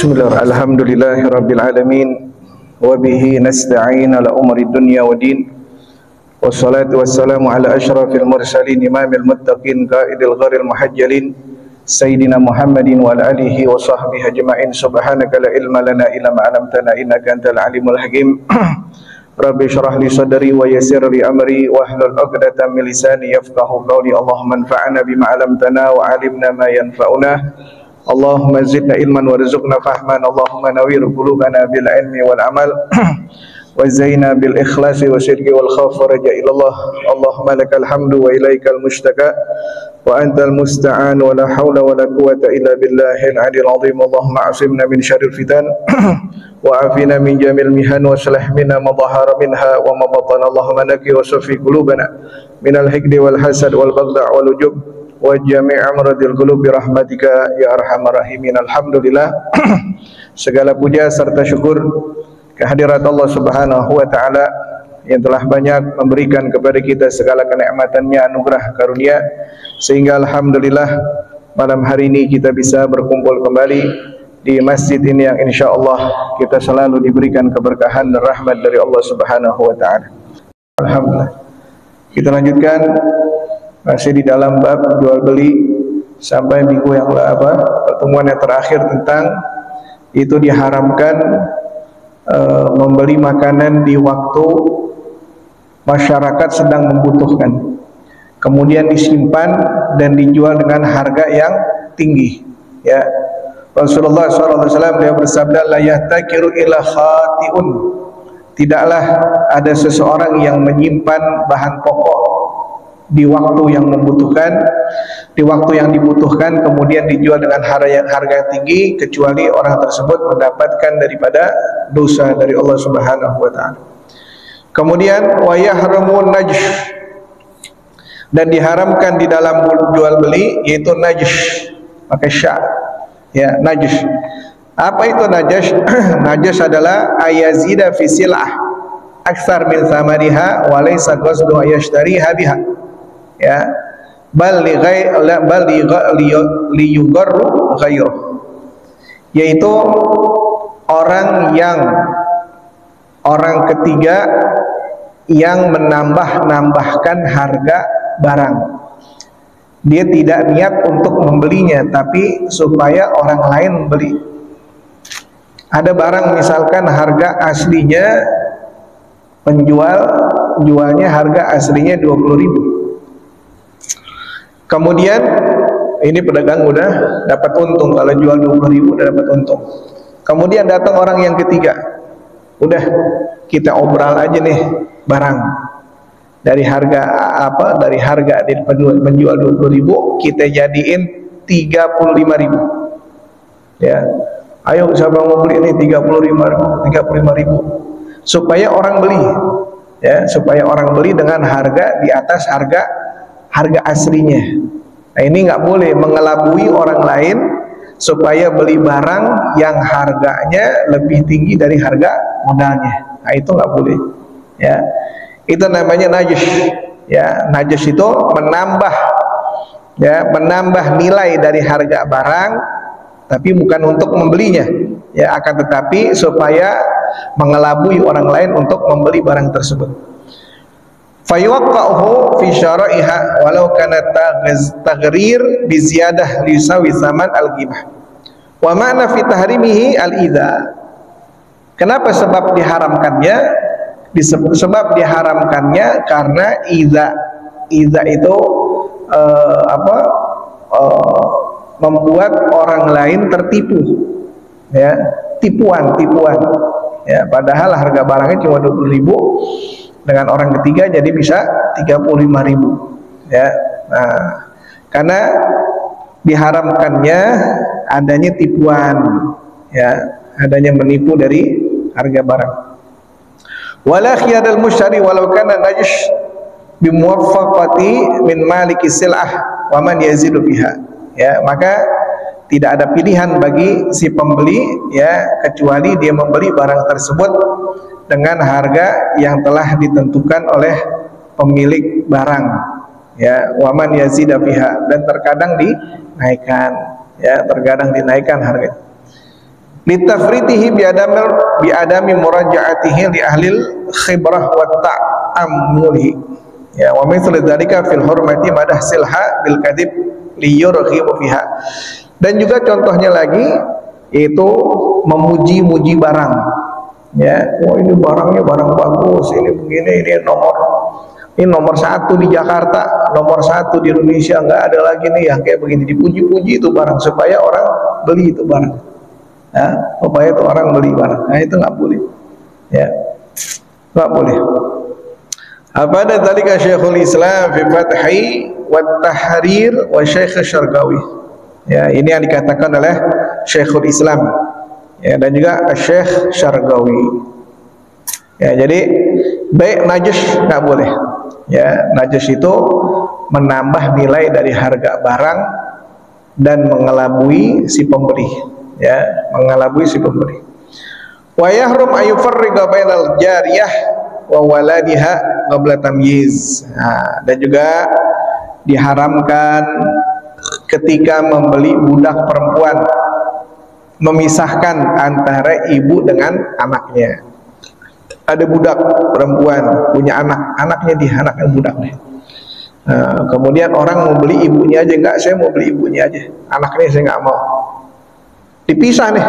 Bismillah, alhamdulillahi rabbil alamin, wa bihi nasta'in ala umri dunya wa din, wassalatu wassalamu ala ashrafil mursalin imamil muttaqin qaidil gharil muhajjalin sayyidina Muhammadin wa ala alihi wa sahbihi ajma'in. Subhanaka la ilma lana illa ma 'allamtana innaka antal alimul hakim. Rabbi shrah li sadri wa yassir li amri wahlul 'uqdatam min lisani yafqahu qawli. Allahumma anfa'na bima 'allamtana wa 'allimna ma yanfa'una. Allahumma zidna ilman warzuqna fahman. Allahumma nawwir qulubana bil ilmi wal amal wa zayyina bil ikhlasi wa syirki wal khauf wa raja ilallah. Allahumma lakal hamdu wa ilaikal mushtaka wa antal musta'an wa la hawla wa la quwwata illa billahil aliyil azim. Allahumma asimna min syarril fitan wa afina min jamil mihan wa salah minna ma dhahara minha wa ma batana. Allahumma naqi wa safi qulubana minal hikdi wal hasad wal baghdha wal ujub wa jami' amradil qulub bi rahmatika ya arhamar rahimin. Alhamdulillah, segala puja serta syukur kehadirat Allah Subhanahu wa taala yang telah banyak memberikan kepada kita segala kenikmatan-Nya, anugerah karunia, sehingga alhamdulillah malam hari ini kita bisa berkumpul kembali di masjid ini yang insyaallah kita selalu diberikan keberkahan dan rahmat dari Allah Subhanahu wa taala. Alhamdulillah. Kita lanjutkan masih di dalam bab jual beli sampai minggu yang pertemuan yang terakhir tentang itu diharamkan membeli makanan di waktu masyarakat sedang membutuhkan, kemudian disimpan dan dijual dengan harga yang tinggi. Ya, Rasulullah SAW beliau bersabda, la yahtakiru illa khati'un, tidaklah ada seseorang yang menyimpan bahan pokok di waktu yang membutuhkan, di waktu yang dibutuhkan kemudian dijual dengan harga yang tinggi, kecuali orang tersebut mendapatkan daripada dosa dari Allah Subhanahu wa taala. Kemudian wa yahramun najsh, dan diharamkan di dalam jual beli yaitu najsh, pakai sya, ya, najsh. Apa itu najsh? Najsh adalah ayazida fi sil'ah aktsar min thamaniha wa laysa qasdu ayashtariha biha, ya, bal li yugarru ghairuh, yaitu orang ketiga yang menambahkan harga barang. Dia tidak niat untuk membelinya, tapi supaya orang lain beli. Ada barang misalkan harga aslinya, penjual jualnya harga aslinya 20.000. Kemudian ini pedagang udah dapat untung, kalau jual 20.000 udah dapat untung. Kemudian datang orang yang ketiga, udah kita obral aja nih barang dari harga dari harga penjual 20.000 kita jadiin 35.000. Ya, ayo siapa mau beli ini 35.000 supaya orang beli, ya, supaya orang beli dengan harga di atas harga aslinya. Nah, ini nggak boleh mengelabui orang lain supaya beli barang yang harganya lebih tinggi dari harga modalnya. Nah, itu nggak boleh. Ya, itu namanya najis. Ya, najis itu menambah nilai dari harga barang, tapi bukan untuk membelinya. Ya, akan tetapi supaya mengelabui orang lain untuk membeli barang tersebut. Fayuqa'uhu fi syara'iha walau kana taghrir bi ziyadah li yusawi tsaman al-ghibah. Wa ma'na fi tahrimihi al-idza. Kenapa sebab diharamkannya? Sebab diharamkannya karena idza itu membuat orang lain tertipu. Ya, tipuan. Ya, padahal harga barangnya cuma 20.000. Dengan orang ketiga jadi bisa 35.000. Ya, nah, karena diharamkannya adanya tipuan, ya, adanya menipu dari harga barang. Wala khiyadal mushtari walau kana najsh bimuwaffaqati min maliki sil'ah wa man yazidu fiha. Ya, maka tidak ada pilihan bagi si pembeli, ya, kecuali dia membeli barang tersebut dengan harga yang telah ditentukan oleh pemilik barang, ya, waman yazida fiha, dan terkadang dinaikkan, ya, terkadang dinaikkan harga. litafritihi bi adami murajaatihi li ahlil khibrah wa ta'ammuli. Ya, wa mithlu dzalika fil hurmati madah silha bil kadib li yurghibu fiha. Dan juga contohnya lagi itu memuji-muji barang. Ya, oh ini barangnya barang bagus, ini begini, ini nomor 1 di Jakarta, nomor 1 di Indonesia, nggak ada lagi nih yang kayak begini. Dipuji-puji itu barang supaya orang beli itu barang. Ya, supaya itu orang beli barang. Nah, itu nggak boleh. Ya, nggak boleh. Apa ada tadi ka Syekhul Islam fi Fathi wa Tahrir wa Syekh Syarqawi. Ya, ini yang dikatakan oleh Syekhul Islam. Ya, dan juga Syekh Syarqawi. Ya, jadi baik najis nggak boleh. Ya, najis itu menambah nilai dari harga barang dan mengelabui si pembeli. Ya, mengelabui si pembeli. Wa yahrum ayufarriqa bainal jariyah wa waladiha qabla tamyiz. Nah, dan juga diharamkan ketika membeli budak perempuan memisahkan antara ibu dengan anaknya. Ada budak perempuan punya anak, anaknya di anaknya budak nih. Kemudian orang mau beli ibunya aja, enggak, saya mau beli ibunya aja, anaknya saya nggak mau. Dipisah nih,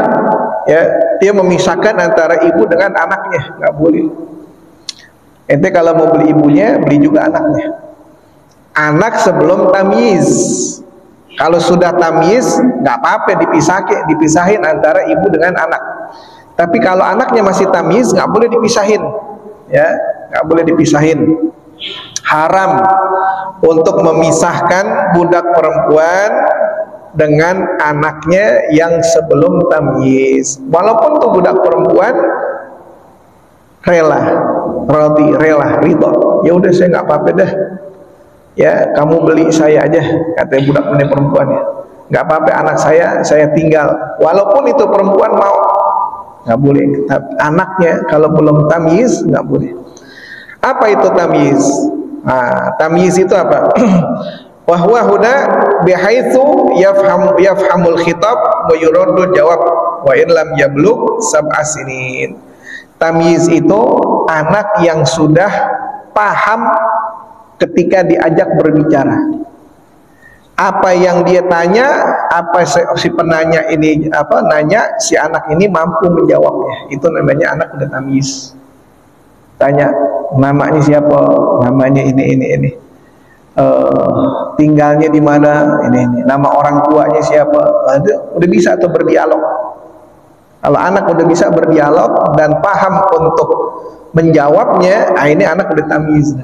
ya, dia memisahkan antara ibu dengan anaknya, nggak boleh. Ente kalau mau beli ibunya, beli juga anaknya. Anak sebelum tamyiz. Kalau sudah tamyiz, nggak apa-apa dipisahin antara ibu dengan anak. Tapi kalau anaknya masih tamyiz, nggak boleh dipisahin, ya, nggak boleh dipisahin. Haram untuk memisahkan budak perempuan dengan anaknya yang sebelum tamyiz. Walaupun tuh budak perempuan rela, ridho. Ya udah, saya nggak apa-apa dah. Ya, kamu beli saya aja, kata budak ini perempuannya. Nggak apa-apa, anak saya tinggal. Walaupun itu perempuan mau, nggak boleh. Anaknya kalau belum tamyiz nggak boleh. Apa itu tamyiz? Nah, tamyiz itu apa? Wa huwa huna bihaitsu yafhamul khitab wa yuraddu jawab wa in lam yablugh sab'a sinin. Tamyiz itu anak yang sudah paham ketika diajak berbicara. Apa yang dia tanya, apa si penanya ini nanya, si anak ini mampu menjawabnya. Itu namanya anak udah tamyiz. Tanya namanya siapa, namanya ini. Tinggalnya di mana, ini. Nama orang tuanya siapa. Udah bisa tuh berdialog. Kalau anak udah bisa berdialog dan paham untuk menjawabnya, ini anak udah tamyiz.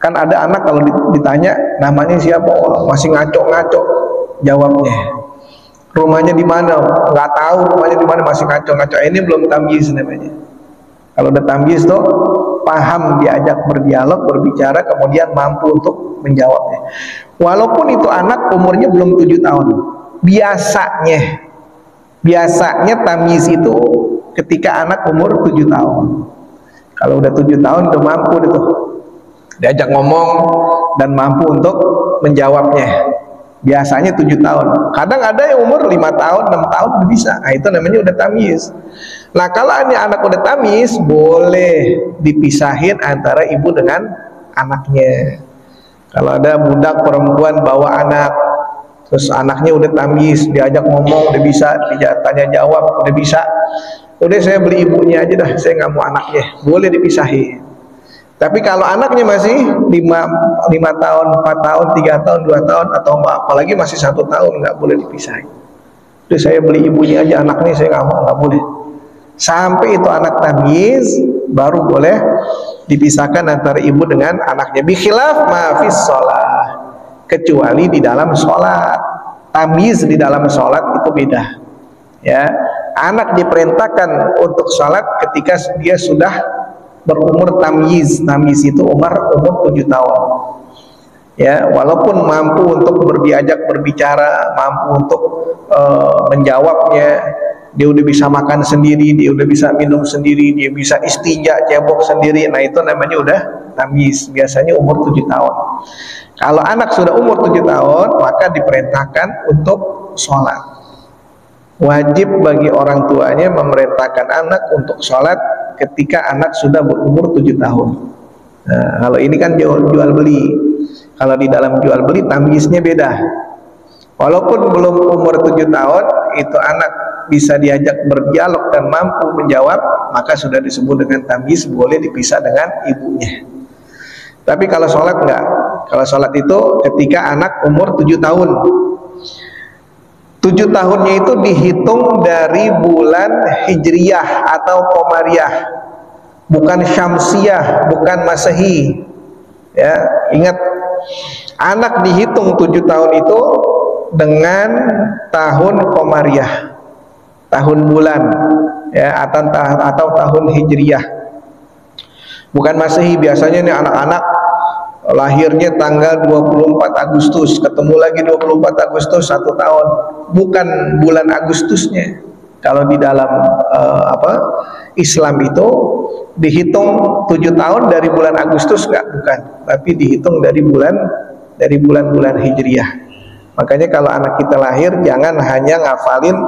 Kan ada anak kalau ditanya namanya siapa, masih ngaco-ngaco jawabnya. Rumahnya di mana? Nggak tahu rumahnya di mana, masih ngaco-ngaco. Ini belum tamyiz namanya. Kalau udah tamyiz tuh paham, diajak berdialog, berbicara, kemudian mampu untuk menjawabnya. Walaupun itu anak umurnya belum 7 tahun. Biasanya tamyiz itu ketika anak umur 7 tahun. Kalau udah 7 tahun udah mampu itu. Diajak ngomong dan mampu untuk menjawabnya. Biasanya 7 tahun. Kadang ada yang umur 5 tahun, 6 tahun udah bisa. Nah, itu namanya udah tamyiz. Nah, kalau ini anak udah tamyiz, boleh dipisahin antara ibu dengan anaknya. Kalau ada budak perempuan bawa anak, terus anaknya udah tamyiz, diajak ngomong udah bisa, tanya jawab udah bisa. Udah, saya beli ibunya aja dah, saya nggak mau anaknya. Boleh dipisahin. Tapi kalau anaknya masih 5 tahun, 4 tahun, 3 tahun, 2 tahun, atau apalagi masih 1 tahun, nggak boleh dipisahin. Jadi saya beli ibunya aja, anaknya saya nggak mau, nggak boleh. Sampai itu anak tamyiz, baru boleh dipisahkan antara ibu dengan anaknya. Bikhilaf ma fis shalah, kecuali di dalam sholat. Tamyiz di dalam sholat itu beda. Ya, anak diperintahkan untuk sholat ketika dia sudah berumur tamyiz. Tamyiz itu umur 7 tahun. Ya, walaupun mampu untuk diajak berbicara, mampu untuk menjawabnya, dia udah bisa makan sendiri, dia udah bisa minum sendiri, dia bisa istinja, cebok sendiri. Nah, itu namanya udah tamyiz. Biasanya umur 7 tahun. Kalau anak sudah umur 7 tahun, maka diperintahkan untuk sholat. Wajib bagi orang tuanya memerintahkan anak untuk sholat ketika anak sudah berumur 7 tahun. Nah, kalau ini kan jual beli. Kalau di dalam jual beli tamyiznya beda. Walaupun belum umur 7 tahun, itu anak bisa diajak berdialog dan mampu menjawab, maka sudah disebut dengan tamyiz, boleh dipisah dengan ibunya. Tapi kalau sholat enggak. Kalau sholat itu ketika anak umur 7 tahun. 7 tahunnya itu dihitung dari bulan Hijriyah atau Qamariyah, bukan Syamsiyah, bukan Masehi. Ya, ingat, anak dihitung 7 tahun itu dengan tahun Qamariyah, tahun bulan, ya, atau tahun Hijriyah, bukan Masehi. Biasanya nih anak-anak lahirnya tanggal 24 Agustus, ketemu lagi 24 Agustus 1 tahun, bukan bulan Agustusnya. Kalau di dalam Islam itu dihitung 7 tahun dari bulan Agustus, bukan, tapi dihitung dari bulan-bulan Hijriyah. Makanya kalau anak kita lahir jangan hanya ngafalin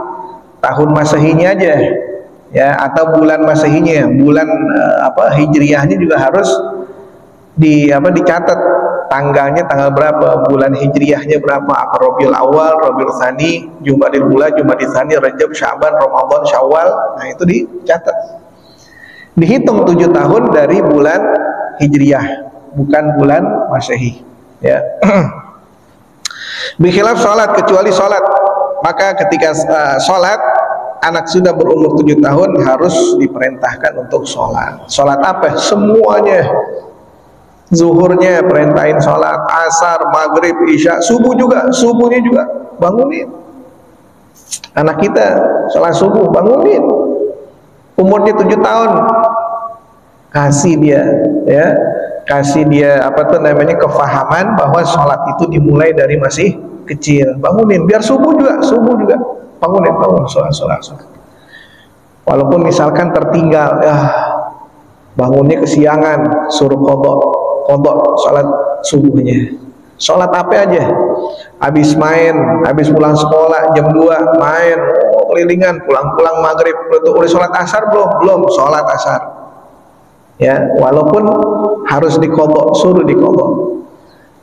tahun Masehinya aja, ya, atau bulan Masehinya, bulan Hijriyahnya juga harus dicatat, tanggalnya tanggal berapa, bulan Hijriyahnya berapa, Rabiul Awal, Rabiul Tsani, Jumadil Ula, Jumadil Tsani, Rajab, Sya'ban, Ramadan, Syawal. Nah, itu dicatat. Dihitung 7 tahun dari bulan Hijriyah, bukan bulan Masehi, ya. Bikhilaf sholat, kecuali sholat, maka ketika sholat anak sudah berumur 7 tahun harus diperintahkan untuk sholat. Sholat apa? Semuanya. Zuhurnya perintahin sholat, asar, maghrib, isya, subuhnya juga bangunin anak kita sholat subuh, bangunin. Umurnya 7 tahun, kasih dia kefahaman bahwa sholat itu dimulai dari masih kecil. Bangunin, biar subuh juga bangun sholat. Walaupun misalkan tertinggal, bangunnya kesiangan, suruh kodok sholat subuhnya. Sholat apa aja, habis pulang sekolah jam 2 main, kelilingan, pulang maghrib, udah sholat asar belum sholat asar, ya, walaupun harus dikodok, suruh dikodok.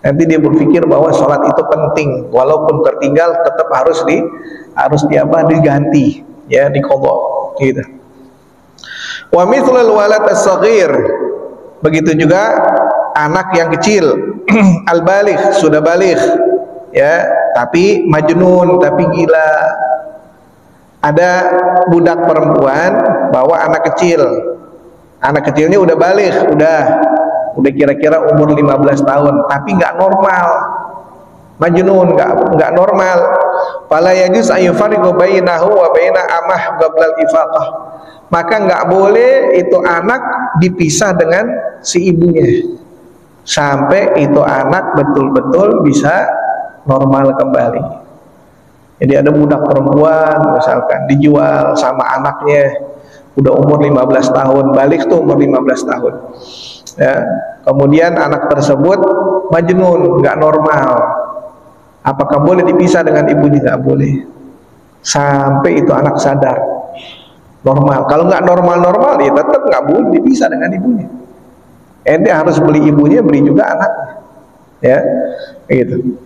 Nanti dia berpikir bahwa sholat itu penting, walaupun tertinggal tetap harus diganti, ya, dikodok, gitu. Wa mithlul walad as-saghir, begitu juga anak yang kecil, al-baligh, sudah baligh, ya, tapi majnun, tapi gila. Ada budak perempuan bawa anak kecilnya udah baligh, udah kira-kira umur 15 tahun, tapi nggak normal, majnun, nggak normal. Fala yajuz ayyufariqu bainahu wa baina amah qabla al-ifaqah, maka nggak boleh itu anak dipisah dengan si ibunya sampai itu anak betul-betul bisa normal kembali. Jadi ada budak perempuan misalkan dijual sama anaknya, udah umur 15 tahun, balik tuh umur 15 tahun, ya. Kemudian anak tersebut majnun, nggak normal, apakah boleh dipisah dengan ibunya? Nggak boleh sampai itu anak sadar normal. Kalau nggak normal ya tetap nggak boleh dipisah dengan ibunya. Ente harus beli ibunya, beli juga anaknya, ya, gitu.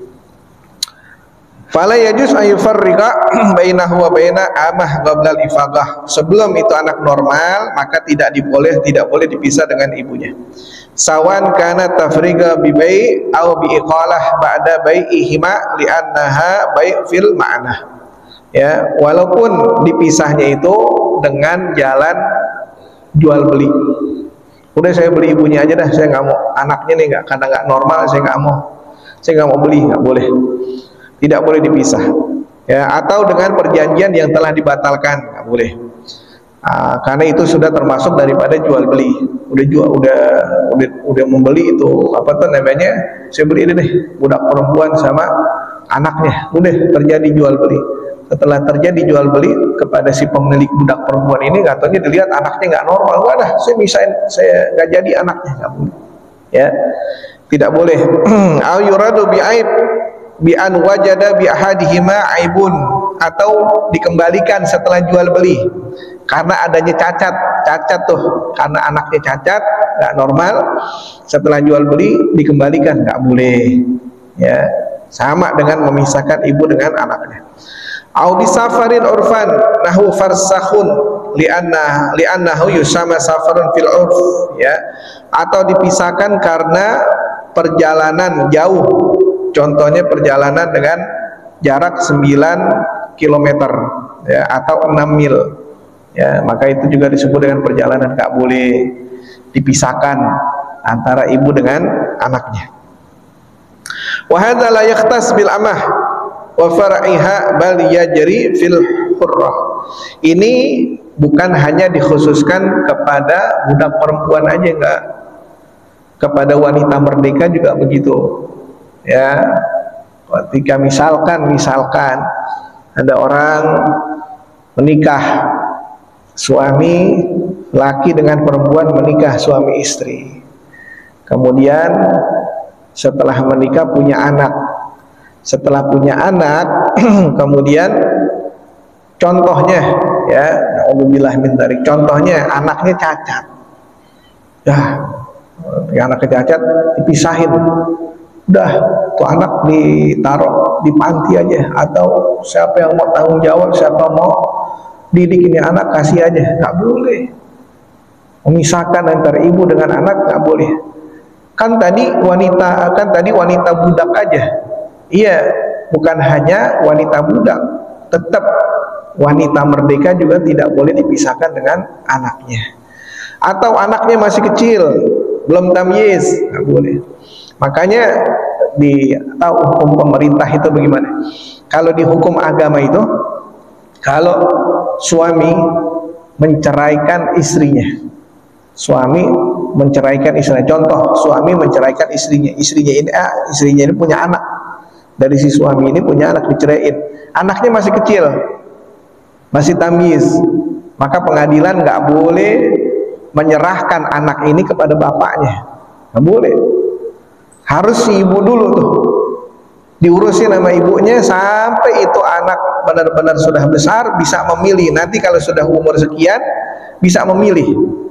Fala yajuz ayyufarriqa bainahu wa baina amah qabla al-ifaqah, sebelum itu anak normal maka tidak boleh dipisah dengan ibunya. Sawan kana tafriqa bi bai' aw bi iqalah ba'da bai'ihima li'annaha bai' fil ma'nah, ya, walaupun dipisahnya itu dengan jalan jual beli. Udah saya beli ibunya aja dah, saya nggak mau anaknya nih, karena nggak normal, saya nggak mau beli, nggak boleh, tidak boleh dipisah, ya. Atau dengan perjanjian yang telah dibatalkan, nggak boleh, karena itu sudah termasuk daripada jual beli. Udah membeli itu saya beli ini deh budak perempuan sama anaknya, udah terjadi jual beli. Setelah terjadi jual beli kepada si pemilik budak perempuan ini, katanya dilihat anaknya nggak normal, wadah, saya nggak jadi anaknya, nggak boleh, ya, tidak boleh. Au yuradu bi aib bi an wajada bi ahadihima aibun atau dikembalikan setelah jual beli karena adanya cacat tuh, karena anaknya cacat nggak normal, setelah jual beli dikembalikan, nggak boleh ya, sama dengan memisahkan ibu dengan anaknya. Au bisafarin urfan nahu farsakhun li'annahu yusama safarun fil urf ya, atau dipisahkan karena perjalanan jauh, contohnya perjalanan dengan jarak 9 km ya, atau 6 mil ya, maka itu juga disebut dengan perjalanan, nggak boleh dipisahkan antara ibu dengan anaknya. Wa hadza la yakhtas bil amah wa far'iha bal yajri fil hurrah. Ini bukan hanya dikhususkan kepada budak perempuan aja, enggak, kepada wanita merdeka juga begitu ya. Ketika misalkan ada orang menikah, suami laki dengan perempuan menikah, suami istri, kemudian setelah menikah punya anak, setelah punya anak kemudian contohnya ya, na'udzubillah min dzalik, contohnya anaknya cacat, anaknya cacat dipisahin, udah tuh anak ditaruh di panti aja, atau siapa yang mau tanggung jawab, siapa mau didik ini anak kasih aja, nggak boleh memisahkan antara ibu dengan anak, nggak boleh. Kan tadi wanita budak aja, iya, bukan hanya wanita budak, tetap wanita merdeka juga tidak boleh dipisahkan dengan anaknya, atau anaknya masih kecil belum tamyiz, nggak boleh. Makanya tahu hukum pemerintah itu bagaimana? Kalau di hukum agama itu, kalau suami menceraikan istrinya, contoh suami menceraikan istrinya ini punya anak, dari si suami ini punya anak, diceraiin, anaknya masih kecil, masih tamyiz, maka pengadilan nggak boleh menyerahkan anak ini kepada bapaknya, nggak boleh, harus si ibu dulu tuh diurusin sama ibunya sampai itu anak benar-benar sudah besar, bisa memilih nanti kalau sudah umur sekian, bisa memilih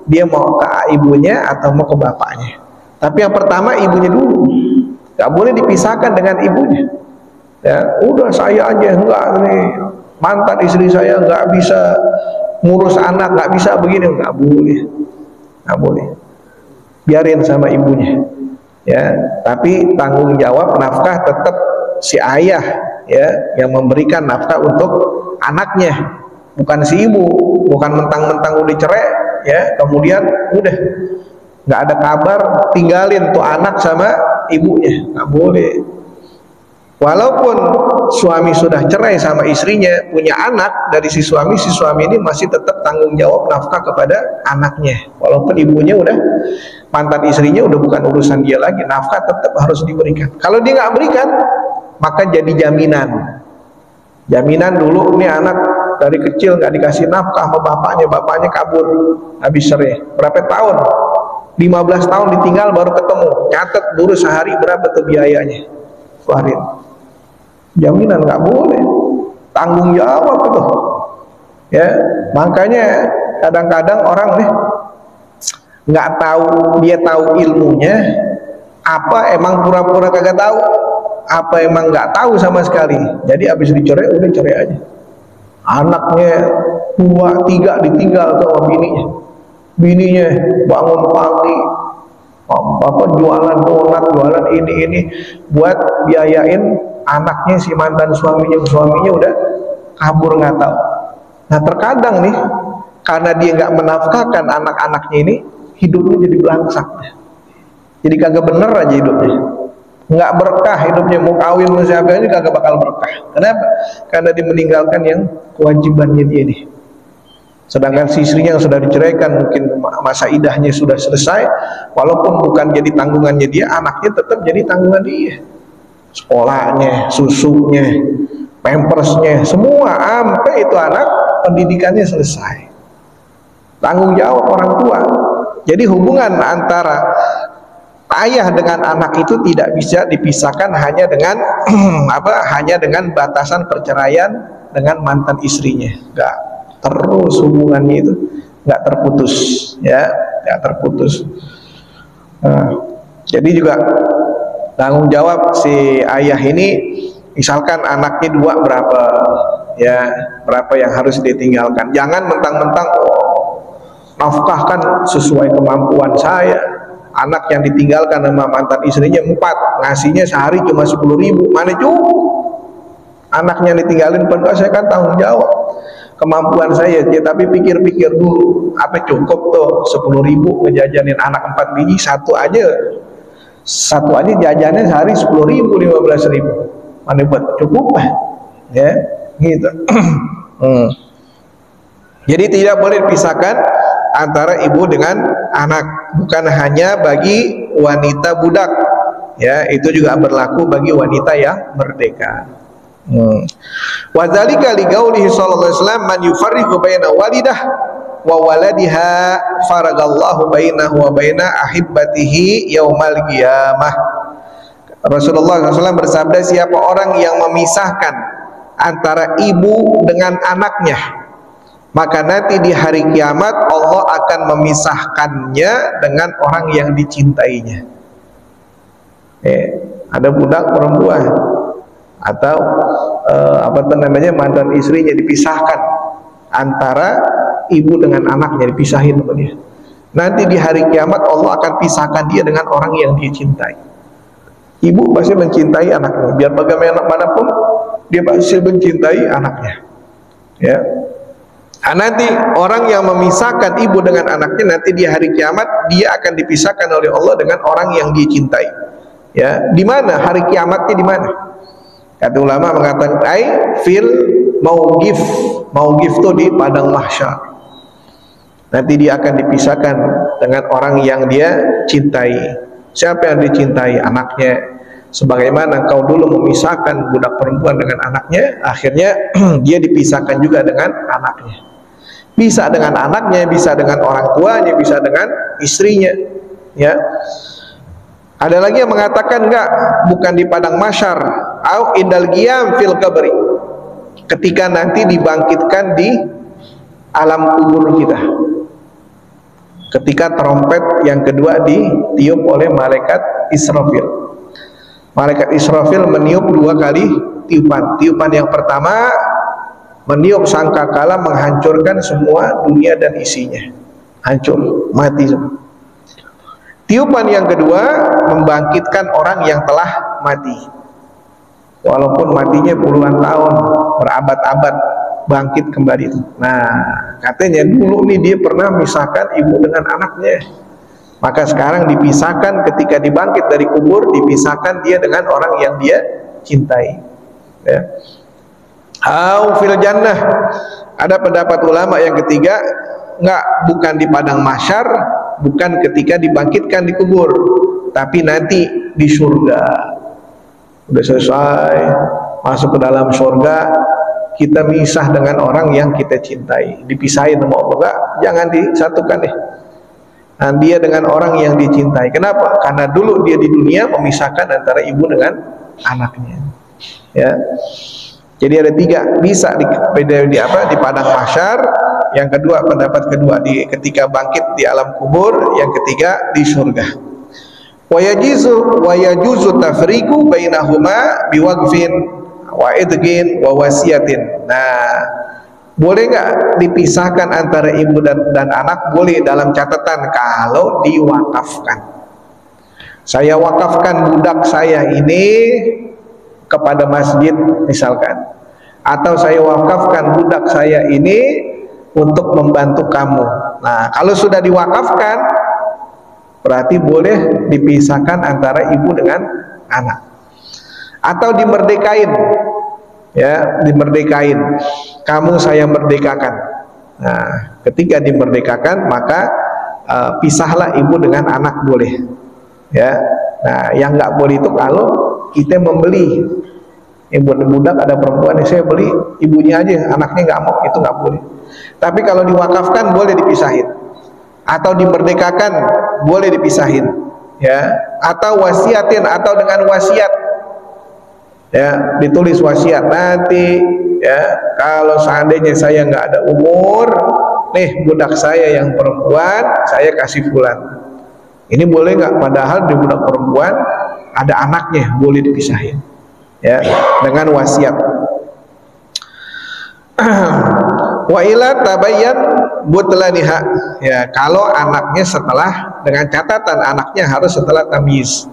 dia mau ke ibunya atau mau ke bapaknya. Tapi yang pertama ibunya dulu, nggak boleh dipisahkan dengan ibunya ya. Udah saya aja, enggak, nih mantan istri saya nggak bisa ngurus anak, nggak bisa begini, nggak boleh, biarin sama ibunya ya. Tapi tanggung jawab nafkah tetap si ayah ya, yang memberikan nafkah untuk anaknya, bukan si ibu. Bukan mentang-mentang udah cerai ya, kemudian udah nggak ada kabar, tinggalin tuh anak sama ibunya, nggak boleh. Walaupun suami sudah cerai sama istrinya, punya anak dari si suami ini masih tetap tanggung jawab nafkah kepada anaknya, walaupun ibunya udah, mantan istrinya udah bukan urusan dia lagi, nafkah tetap harus diberikan. Kalau dia nggak berikan, maka jadi jaminan dulu, ini anak dari kecil nggak dikasih nafkah sama bapaknya kabur habis cerai, berapa tahun, 15 tahun ditinggal baru ketemu, catat dulu sehari berapa tuh biayanya, keluarin. Jaminan nggak boleh, tanggung jawab itu ya. Makanya kadang-kadang orang nih nggak tahu, dia tahu ilmunya apa, emang pura-pura kagak tahu, apa emang nggak tahu sama sekali. Jadi habis dicerai udah cerai aja, anaknya 2-3 ditinggal tuh sama bininya bangun pagi jualan donat, jualan ini buat biayain anaknya si mantan suaminya udah kabur nggak tahu. Nah terkadang nih, karena dia nggak menafkahkan anak-anaknya ini, hidupnya jadi belangsak, jadi kagak bener aja hidupnya, nggak berkah hidupnya, mau kawin mau siapa ini kagak bakal berkah. Kenapa? Karena dia meninggalkan yang kewajibannya dia nih. Sedangkan si istrinya yang sudah diceraikan, mungkin masa idahnya sudah selesai, walaupun bukan jadi tanggungannya dia, anaknya tetap jadi tanggungan dia, sekolahnya, susunya, pampersnya, semua, sampai itu anak pendidikannya selesai, tanggung jawab orang tua. Jadi hubungan antara ayah dengan anak itu tidak bisa dipisahkan hanya dengan hanya dengan batasan perceraian dengan mantan istrinya, nggak terus hubungannya itu nggak terputus, ya, nggak terputus. Jadi juga tanggung jawab si ayah ini, misalkan anaknya 2 berapa, ya, berapa yang harus ditinggalkan. Jangan mentang-mentang nafkahkan sesuai kemampuan saya. Anak yang ditinggalkan sama mantan istrinya 4, ngasihnya sehari cuma 10.000, mana cukup? Anaknya ditinggalin, padahal saya kan tanggung jawab kemampuan saya, ya, tapi pikir-pikir dulu, apa cukup tuh 10.000 ngejajanin anak 4 biji, satu aja jajannya sehari 10.000, 15.000, mana buat cukup lah, ya, gitu. Jadi tidak boleh dipisahkan antara ibu dengan anak, bukan hanya bagi wanita budak, ya, itu juga berlaku bagi wanita yang merdeka. Wa dzalika li qaulihi sallallahu alaihi wasallam man yufarriqu baina walidah wa waladiha faragallahu bainahu wa baina ahibbatihi yaumal qiyamah. Rasulullah SAW bersabda, siapa orang yang memisahkan antara ibu dengan anaknya, maka nanti di hari kiamat Allah akan memisahkannya dengan orang yang dicintainya. Ada budak perempuan atau mantan istrinya, dipisahkan antara ibu dengan anaknya, dipisahin sama dia. Nanti di hari kiamat Allah akan pisahkan dia dengan orang yang dia cintai. Ibu pasti mencintai anaknya, biar bagaimanapun dia pasti mencintai anaknya, ya. Nanti orang yang memisahkan ibu dengan anaknya, nanti di hari kiamat dia akan dipisahkan oleh Allah dengan orang yang dia cintai. Ya, di mana hari kiamatnya, di mana? Kata ulama mengatakan fil mauqif itu di padang mahsyar. Nanti dia akan dipisahkan dengan orang yang dia cintai. Siapa yang dicintai? Anaknya. Sebagaimana kau dulu memisahkan budak perempuan dengan anaknya, akhirnya dia dipisahkan juga dengan anaknya. Bisa dengan anaknya, bisa dengan orang tuanya, bisa dengan istrinya, ya. Ada lagi yang mengatakan enggak, bukan di padang mahsyar, au indal qiyam fil qabri, ketika nanti dibangkitkan di alam kubur kita, ketika trompet yang kedua ditiup oleh malaikat Israfil. Malaikat Israfil meniup 2 kali tiupan. Tiupan yang pertama meniup sangkakala, menghancurkan semua dunia dan isinya, hancur, mati semua. Tiupan yang kedua membangkitkan orang yang telah mati, walaupun matinya puluhan tahun, berabad-abad, bangkit kembali. Nah, katanya dulu nih dia pernah misahkan ibu dengan anaknya, maka sekarang dipisahkan ketika dibangkit dari kubur, dipisahkan dia dengan orang yang dia cintai, ya. Au fil jannah. Ada pendapat ulama yang ketiga, enggak, bukan di padang mahsyar, bukan ketika dibangkitkan di kubur, tapi nanti di surga. Udah selesai masuk ke dalam surga, kita misah dengan orang yang kita cintai, dipisahin sama Allah. Enggak, jangan disatukan deh. Nah, dia dengan orang yang dicintai. Kenapa? Karena dulu dia di dunia memisahkan antara ibu dengan anaknya, ya. Jadi ada 3, bisa di padang mahsyar, yang kedua, pendapat kedua, ketika bangkit di alam kubur, yang ketiga di surga. Wa yajuzu tafriqu bainahuma biwaqfin wa idgin wa wasiyatin. Nah, boleh nggak dipisahkan antara ibu dan anak? Boleh, dalam catatan kalau diwakafkan. Saya wakafkan budak saya ini kepada masjid misalkan, atau saya wakafkan budak saya ini untuk membantu kamu. Nah, kalau sudah diwakafkan berarti boleh dipisahkan antara ibu dengan anak. Atau dimerdekain, ya, dimerdekain, kamu saya merdekakan. Nah, ketika dimerdekakan maka pisahlah ibu dengan anak, boleh, ya. Nah, yang nggak boleh itu kalau kita membeli budak, ada perempuan yang saya beli ibunya aja, anaknya nggak mau, itu nggak boleh. Tapi kalau diwakafkan boleh dipisahin, atau dimerdekakan boleh dipisahin, ya. Atau wasiatin, atau dengan wasiat, Ya, ditulis wasiat nanti ya, kalau seandainya saya nggak ada umur, nih budak saya yang perempuan saya kasih fulan. Ini boleh nggak? Padahal di budak perempuan ada anaknya, boleh dipisahin ya dengan wasiat. Wa ila tabayyan butlaniha, ya kalau anaknya setelah, dengan catatan anaknya harus setelah tamyiz.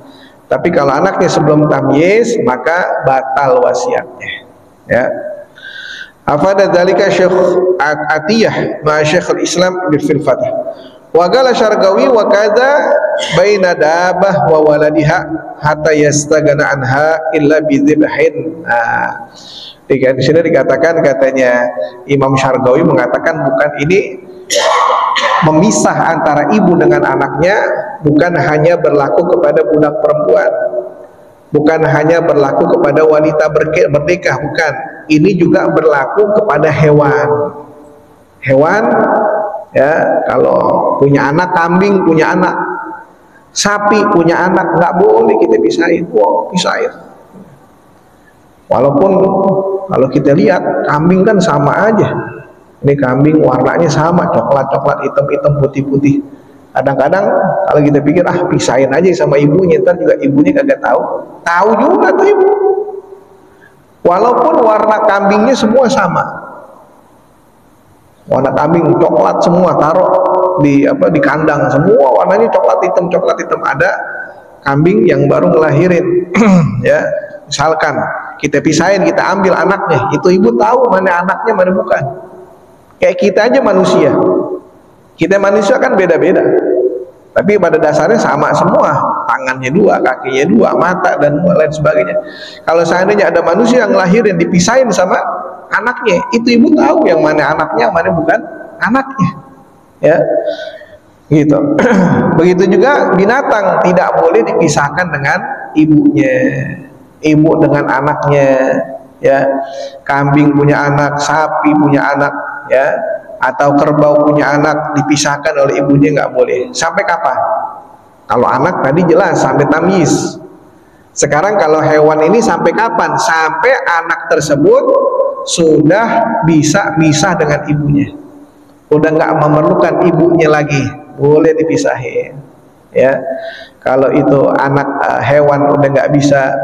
Tapi kalau anaknya sebelum tamyiz maka batal wasiatnya ya. Afada dzalika Syekh Atiyah ma Syekhul Islam fil Fath. Wa qala Syarqawi wa kadza baina dabah wa waladiha hatta yastagana anha illa bi dzibhin. Di sini dikatakan, katanya Imam Syarqawi mengatakan bukan ini memisah antara ibu dengan anaknya, bukan hanya berlaku kepada budak perempuan, bukan hanya berlaku kepada wanita merdeka, bukan. Ini juga berlaku kepada hewan. Hewan ya, kalau punya anak, kambing punya anak, sapi punya anak, nggak boleh kita pisahin. Wow, pisahin. Walaupun kalau kita lihat kambing kan sama aja. Ini kambing warnanya sama, coklat-coklat, hitam-hitam, putih-putih. Kadang-kadang kalau kita pikir pisahin aja sama ibunya, ntar juga ibunya kagak tahu. Tahu juga tuh ibu. Walaupun warna kambingnya semua sama. Warna kambing coklat semua, taruh di kandang semua warnanya coklat hitam. Ada kambing yang baru ngelahirin ya. Misalkan kita pisahin, kita ambil anaknya, itu ibu tahu mana anaknya mana bukan. Kayak kita aja manusia, kita manusia kan beda-beda, tapi pada dasarnya sama semua, tangannya dua, kakinya dua, mata dan lain sebagainya. Kalau seandainya ada manusia yang ngelahirin dipisahin sama anaknya, itu ibu tahu yang mana anaknya, mana bukan anaknya ya gitu. Begitu juga binatang tidak boleh dipisahkan dengan ibunya, ibu dengan anaknya ya. Kambing punya anak, sapi punya anak ya, atau kerbau punya anak, dipisahkan oleh ibunya nggak boleh. Sampai kapan? Kalau anak tadi jelas sampai tamyiz. Sekarang kalau hewan ini sampai kapan? Sampai anak tersebut sudah bisa pisah dengan ibunya, udah nggak memerlukan ibunya lagi, boleh dipisahin ya. Kalau itu anak hewan udah nggak bisa,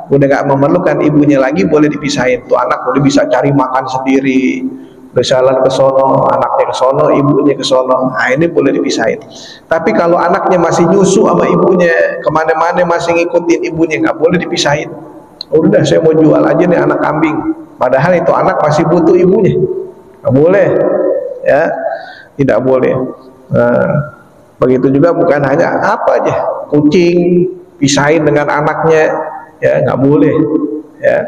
udah nggak memerlukan ibunya lagi, boleh dipisahin. Tuh anak udah bisa cari makan sendiri, berjalan ke sono, anaknya ke sono, ibunya ke sono. Nah ini boleh dipisahin. Tapi kalau anaknya masih nyusu sama ibunya, kemana-mana masih ngikutin ibunya, nggak boleh dipisahin. Udah saya mau jual aja nih anak kambing, padahal itu anak masih butuh ibunya, nggak boleh ya, tidak boleh. Nah, begitu juga bukan hanya apa aja, kucing pisahin dengan anaknya ya, nggak boleh ya,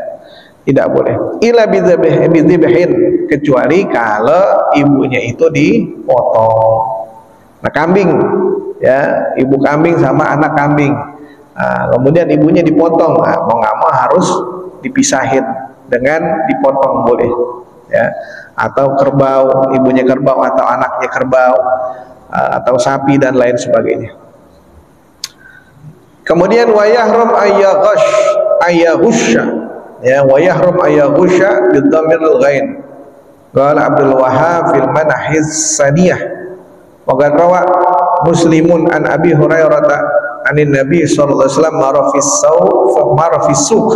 tidak boleh. Ila bidzibhin, kecuali kalau ibunya itu dipotong. Nah kambing ya, ibu kambing sama anak kambing, nah, kemudian ibunya dipotong, nah, mau nggak mau harus dipisahin dengan dipotong, boleh ya. Atau kerbau, ibunya kerbau atau anaknya kerbau, atau sapi dan lain sebagainya. Kemudian wa yahrum ayyahusha ya, wa yahrum ayyahusha bidhammil ghain. Qala Abdul Wahhab fil Manahiz Saniyah wa qad rawa Muslimun an Abi Hurairah anin Nabi sallallahu alaihi wasallam mara fis suq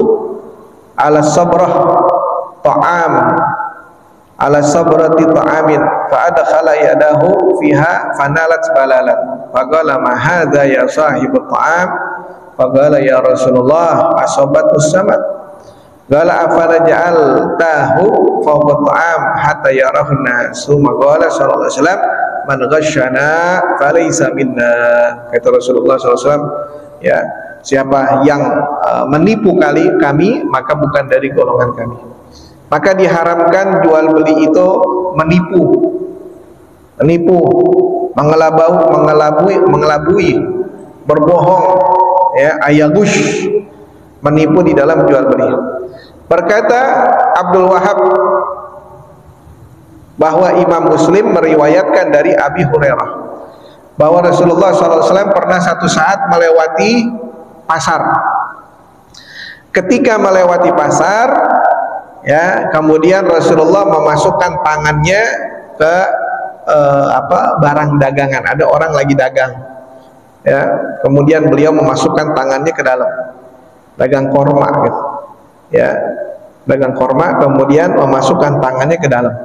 ala sabrah ta'am ala sabrati ta'amin fa adkhala yadahu fiha fanalat balalan faqala ma hadza ya sahibut ta'am faqala ya Rasulullah asabatus samad qala afala ja'altahu fawqa ta'am hatta yarahu an-nas qala sallallahu alaihi wasallam man ghasyana falaysa minna, kata Rasulullah sallallahu alaihi wasallam ya, siapa yang menipu kami maka bukan dari golongan kami. Maka diharamkan jual beli itu menipu, mengelabui, berbohong ya, ayagush, menipu di dalam jual beli. Berkata Abdul Wahhab bahwa Imam Muslim meriwayatkan dari Abi Hurairah bahwa Rasulullah SAW pernah satu saat melewati pasar. Ketika melewati pasar, ya, kemudian Rasulullah memasukkan tangannya ke barang dagangan. Ada orang lagi dagang, ya, kemudian beliau memasukkan tangannya ke dalam, dagang korma gitu, ya, dagang korma, kemudian memasukkan tangannya ke dalam.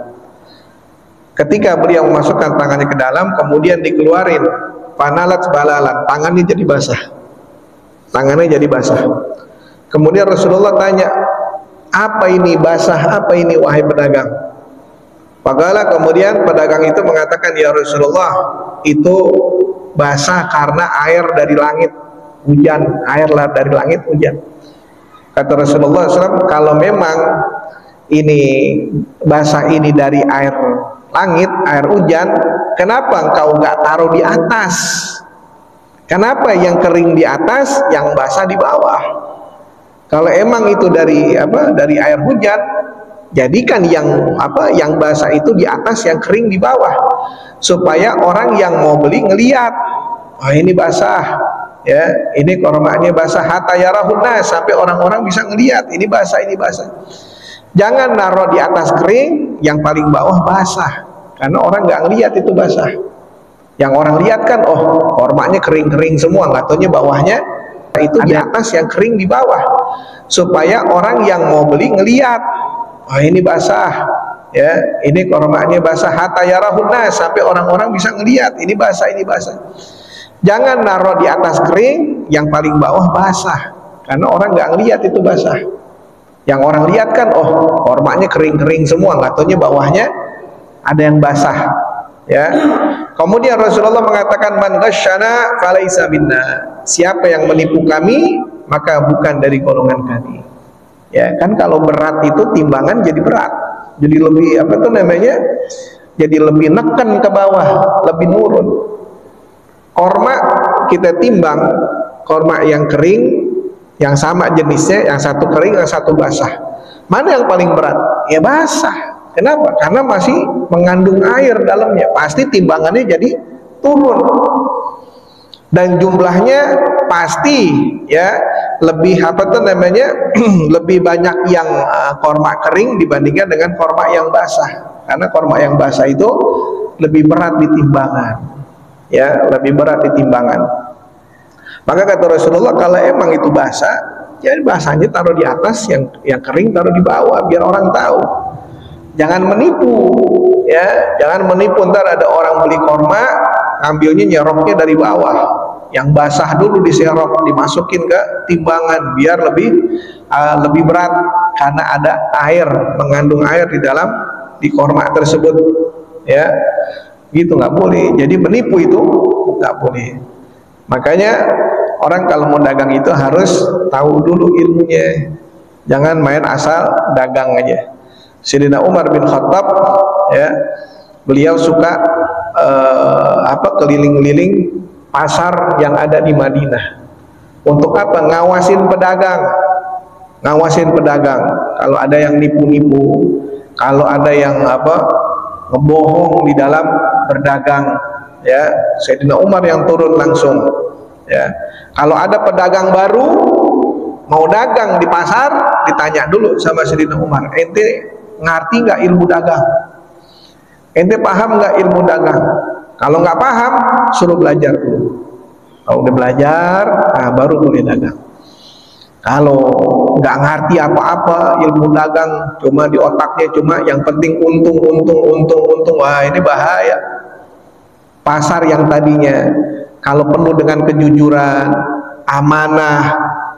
Ketika beliau memasukkan tangannya ke dalam, kemudian dikeluarin, panalat balalan, tangannya jadi basah, tangannya jadi basah. Kemudian Rasulullah tanya, apa ini basah, apa ini wahai pedagang? Faqala, kemudian pedagang itu mengatakan, ya Rasulullah, itu basah karena air dari langit, hujan, air dari langit, hujan. Kata Rasulullah SAW, kalau memang ini basah ini dari air langit, air hujan, kenapa engkau nggak taruh di atas? Kenapa yang kering di atas, yang basah di bawah? Kalau emang itu dari dari air hujan, jadikan yang basah itu di atas, yang kering di bawah, supaya orang yang mau beli ngelihat, oh ini basah, ya, ini kormanya basah, hatta yarahun nas, sampai orang-orang bisa ngelihat ini basah, ini basah. Jangan naruh di atas kering, yang paling bawah basah, karena orang nggak ngelihat itu basah. Yang orang lihat kan, oh kormanya kering-kering semua, nggak taunya bawahnya itu di atas, yang kering di bawah, supaya orang yang mau beli ngelihat, oh ini basah, ya, ini kormanya basah, hatta yarahun nas, sampai orang-orang bisa ngelihat ini basah, ini basah. Jangan naruh di atas kering, yang paling bawah basah, karena orang nggak ngelihat itu basah. Yang orang lihat kan, oh kormanya kering-kering semua, nggak taunya bawahnya ada yang basah, ya. Kemudian Rasulullah mengatakan, man ghasyana falaisa minna, siapa yang menipu kami maka bukan dari golongan kami. Ya kan, kalau berat itu timbangan jadi berat, jadi lebih jadi lebih neken ke bawah, lebih nurun. Korma kita timbang, korma yang kering, yang sama jenisnya, yang satu kering, yang satu basah, mana yang paling berat? Ya basah. Kenapa? Karena masih mengandung air dalamnya, pasti timbangannya jadi turun, dan jumlahnya pasti, ya, lebih lebih banyak yang korma kering dibandingkan dengan korma yang basah, karena korma yang basah itu lebih berat di timbangan, ya, lebih berat di timbangan. Maka kata Rasulullah, kalau emang itu basah, jadi basahnya taruh di atas, yang kering taruh di bawah, biar orang tahu. Jangan menipu, ya, jangan menipu. Ntar ada orang beli korma, ngambilnya nyeroknya dari bawah, yang basah dulu diserok, dimasukin ke timbangan biar lebih berat, karena ada air, mengandung air di korma tersebut, ya, gitu, nggak boleh. Jadi menipu itu nggak boleh. Makanya orang kalau mau dagang itu harus tahu dulu ilmunya, jangan main asal dagang aja. Sayyidina Umar bin Khattab, ya, beliau suka keliling-keliling pasar yang ada di Madinah. Untuk apa? Ngawasin pedagang, ngawasin pedagang. Kalau ada yang nipu-nipu, kalau ada yang ngebohong di dalam berdagang, ya, Sayyidina Umar yang turun langsung, ya. Kalau ada pedagang baru mau dagang di pasar, ditanya dulu sama Sayyidina Umar, ente ngerti nggak ilmu dagang? Ente paham nggak ilmu dagang? Kalau nggak paham, suruh belajar dulu. Kalau udah belajar, nah baru boleh dagang. Kalau nggak ngerti apa-apa ilmu dagang, cuma di otaknya cuma yang penting untung, wah ini bahaya. Pasar yang tadinya kalau penuh dengan kejujuran, amanah,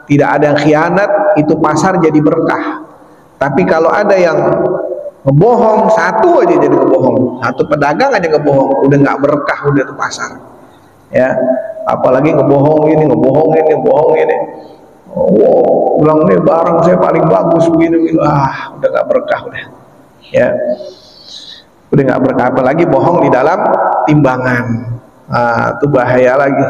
tidak ada khianat, itu pasar jadi berkah. Tapi kalau ada yang ngebohong, satu aja jadi ngebohong, satu pedagang aja ngebohong, udah nggak berkah, udah itu pasar, ya. Apalagi ngebohong ini. Oh, ulang nih barang saya paling bagus begini, udah nggak berkah, udah, ya, udah nggak berkah. Apalagi bohong di dalam timbangan, itu bahaya lagi,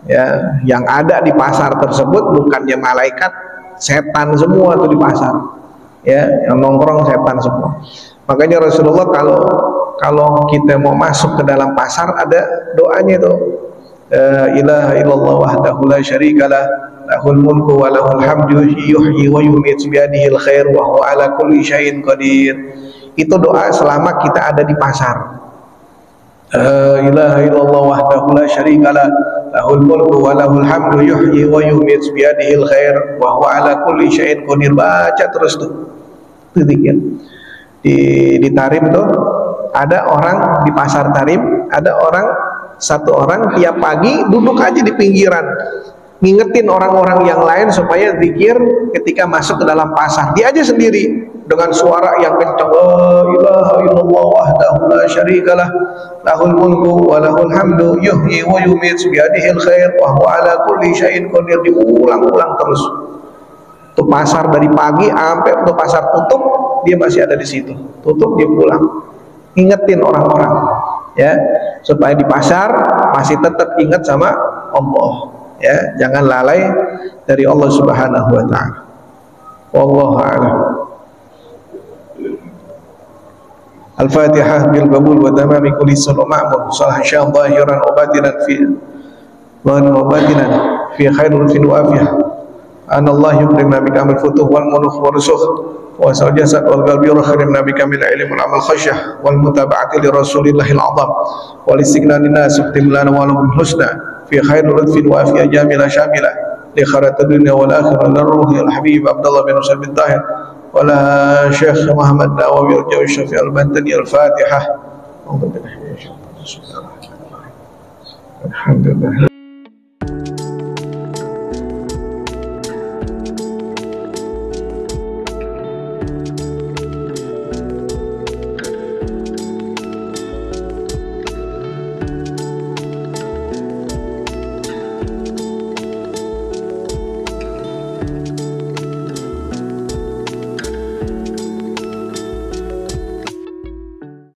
ya. Yang ada di pasar tersebut bukannya malaikat, setan semua tuh di pasar, ya, yang nongkrong setan semua. Makanya Rasulullah kalau kita mau masuk ke dalam pasar ada doanya tuh, La ilaha illallah wahdahu la syarikalah, lahul mulku wa lahul hamdu yuhyi wa yumiitu biyadihil khair wa huwa ala kulli syai'in qadir. Itu doa selama kita ada di pasar. La ilaha illallah wahdahu la syarikalah, lahul mulku wa lahul hamdu yuhyi wa yumiitu biyadihil khair wa huwa ala kulli syai'in qadir. Baca terus tuh. Itu zikir. Di Tarim tuh ada orang di pasar Tarim, ada satu orang tiap pagi duduk aja di pinggiran ngingetin orang-orang yang lain supaya zikir ketika masuk ke dalam pasar. Dia aja sendiri dengan suara yang kencang, la ilaha illallah wahdahu la syarikalah, lahul mulku wa lahul hamdu yuhyi wa yumiitu biyadihil khair wa huwa ala kulli syai'in qadir. Diulang-ulang terus. Tuh pasar dari pagi sampai tuh pasar tutup, dia masih ada di situ. Tutup dia pulang. Ingetin orang-orang, ya, supaya di pasar masih tetap ingat sama Allah, ya, jangan lalai dari Allah Subhanahu wa taala. Wallahu a'lam. Al-Fatihah bil qabul wa tamami kulli sunna ma'mur sahihan zahiran wa batinan fi khairin wa afiyah. Anallahu yukrimna bi kamil futuh wal munukh wa rusukh wa sal jasad wal qalbi yukhrimna bi kamil ilmi wal amal khasyah wal mutaba'ati li rasulillahil azam wal istighnan nas ihtimlana wa lahum husna fi khairin lutfin wa afiyah jamila syamila li khairatid dunya wal akhirah li ruhil habib Abdullah bin Usaid bin Tahir wa la Syekh Muhammad Nawawi al-Jawi Syafi'i al-Bantani. Al-Fatihah. Alhamdulillah.